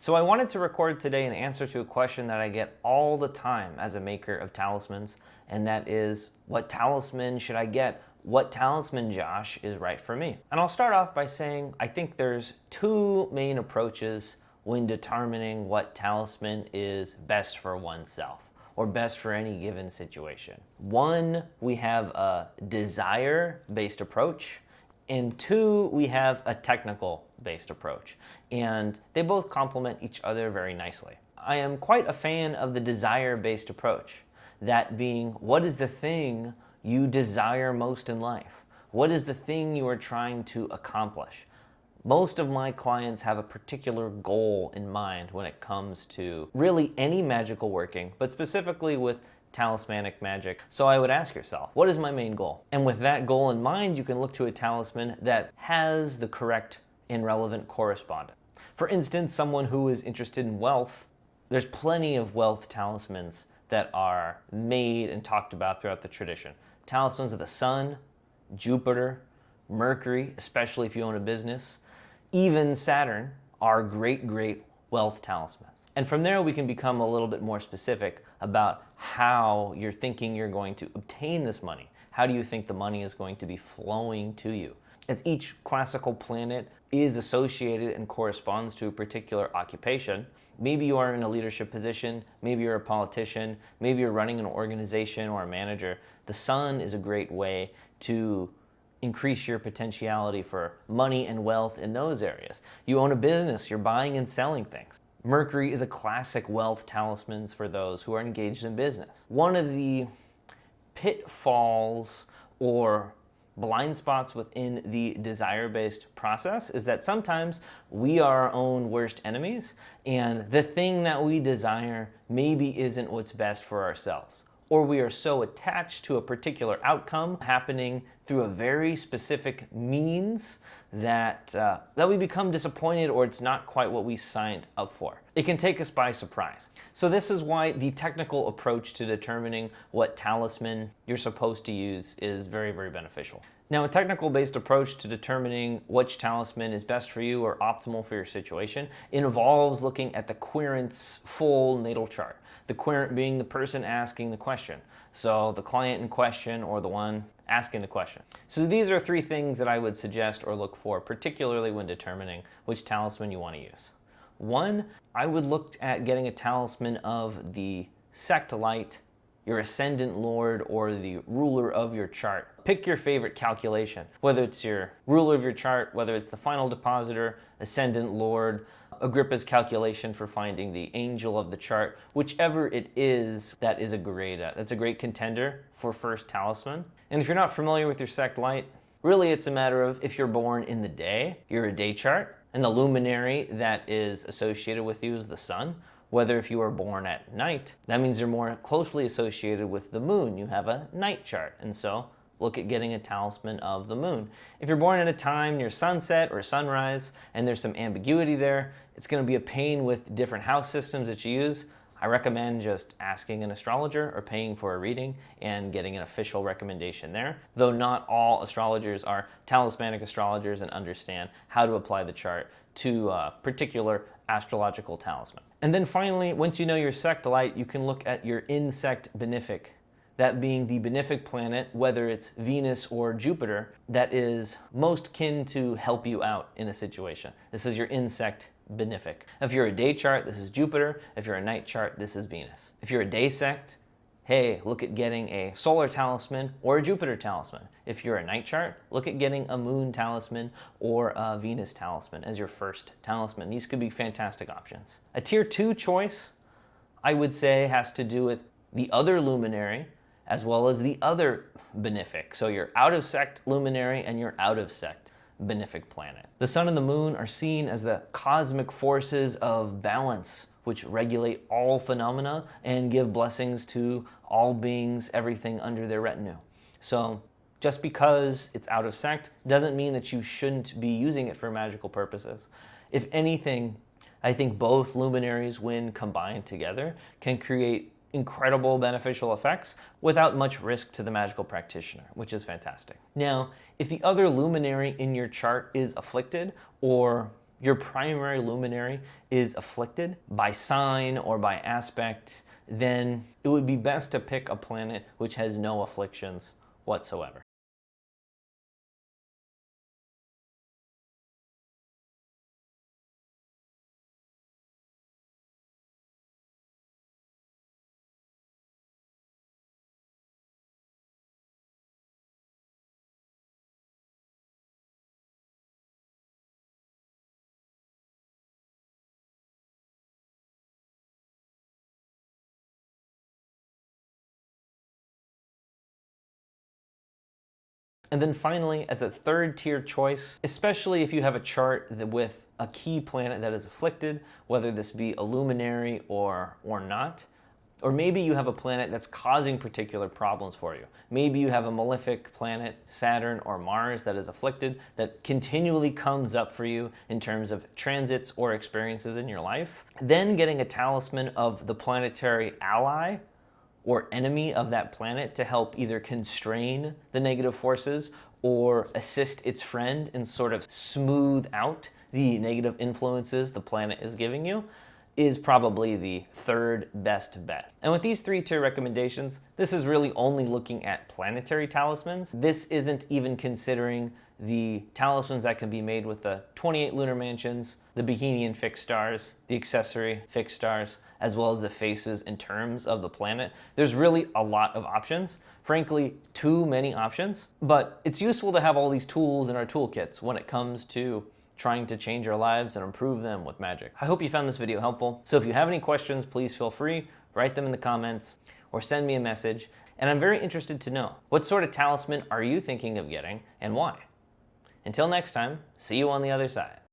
So I wanted to record today an answer to a question that I get all the time as a maker of talismans, and that is, what talisman should I get? What talisman, Josh, is right for me? And I'll start off by saying I think there's two main approaches when determining what talisman is best for oneself or best for any given situation. One, we have a desire-based approach, and two, we have a technical-based approach. And they both complement each other very nicely. I am quite a fan of the desire-based approach. That being, what is the thing you desire most in life? What is the thing you are trying to accomplish? Most of my clients have a particular goal in mind when it comes to really any magical working, but specifically with talismanic magic. So I would ask yourself, what is my main goal? And with that goal in mind, you can look to a talisman that has the correct and relevant correspondence. For instance, someone who is interested in wealth, there's plenty of wealth talismans that are made and talked about throughout the tradition. Talismans of the sun, Jupiter, Mercury, especially if you own a business, even Saturn are great wealth talismans. And from there, we can become a little bit more specific about how you're thinking you're going to obtain this money. How do you think the money is going to be flowing to you? As each classical planet is associated and corresponds to a particular occupation, maybe you are in a leadership position, maybe you're a politician, maybe you're running an organization or a manager. The sun is a great way to increase your potentiality for money and wealth in those areas. You own a business, you're buying and selling things. Mercury is a classic wealth talisman for those who are engaged in business. One of the pitfalls or blind spots within the desire-based process is that sometimes we are our own worst enemies, and the thing that we desire maybe isn't what's best for ourselves. Or we are so attached to a particular outcome happening through a very specific means that we become disappointed, or it's not quite what we signed up for. It can take us by surprise. So this is why the technical approach to determining what talisman you're supposed to use is very beneficial. Now, a technical-based approach to determining which talisman is best for you or optimal for your situation involves looking at the querent's full natal chart. The querent being the person asking the question. So the client in question or the one asking the question. So these are three things that I would suggest or look for, particularly when determining which talisman you want to use. One, I would look at getting a talisman of the sect light, your ascendant lord, or the ruler of your chart. Pick your favorite calculation, whether it's your ruler of your chart, whether it's the final depositor, ascendant lord, Agrippa's calculation for finding the angel of the chart, whichever it is, that's a great contender for first talisman. And if you're not familiar with your sect light, really it's a matter of if you're born in the day, you're a day chart, and the luminary that is associated with you is the sun. Whether if you are born at night, that means you're more closely associated with the moon. You have a night chart, and so look at getting a talisman of the moon. If you're born at a time near sunset or sunrise, and there's some ambiguity there, it's going to be a pain with different house systems that you use. I recommend just asking an astrologer or paying for a reading and getting an official recommendation there, though not all astrologers are talismanic astrologers and understand how to apply the chart to a particular astrological talisman. And then finally, once you know your sect light, you can look at your insect benefic. That being the benefic planet, whether it's Venus or Jupiter, that is most kin to help you out in a situation. This is your insect benefic. If you're a day chart, this is Jupiter. If you're a night chart, this is Venus. If you're a day sect, hey, look at getting a solar talisman or a Jupiter talisman. If you're a night chart, look at getting a moon talisman or a Venus talisman as your first talisman. These could be fantastic options. A tier 2 choice, I would say, has to do with the other luminary as well as the other benefic. So your out of sect luminary and your out of sect benefic planet. The sun and the moon are seen as the cosmic forces of balance, which regulate all phenomena and give blessings to all beings, everything under their retinue. So just because it's out of sect doesn't mean that you shouldn't be using it for magical purposes. If anything, I think both luminaries, when combined together, can create incredible beneficial effects without much risk to the magical practitioner, which is fantastic. Now, if the other luminary in your chart is afflicted, or your primary luminary is afflicted by sign or by aspect, then it would be best to pick a planet which has no afflictions whatsoever. And then finally, as a third tier choice, especially if you have a chart with a key planet that is afflicted, whether this be a luminary or not, or maybe you have a planet that's causing particular problems for you. Maybe you have a malefic planet, Saturn or Mars, that is afflicted, that continually comes up for you in terms of transits or experiences in your life. Then getting a talisman of the planetary ally or enemy of that planet to help either constrain the negative forces or assist its friend and sort of smooth out the negative influences the planet is giving you is probably the third best bet. And with these 3-tier recommendations, this is really only looking at planetary talismans. This isn't even considering the talismans that can be made with the 28 lunar mansions, the Bohemian fixed stars, the accessory fixed stars, as well as the faces in terms of the planet. There's really a lot of options. Frankly, too many options, but it's useful to have all these tools in our toolkits when it comes to trying to change our lives and improve them with magic. I hope you found this video helpful. So if you have any questions, please feel free, write them in the comments or send me a message. And I'm very interested to know, what sort of talisman are you thinking of getting and why? Until next time, see you on the other side.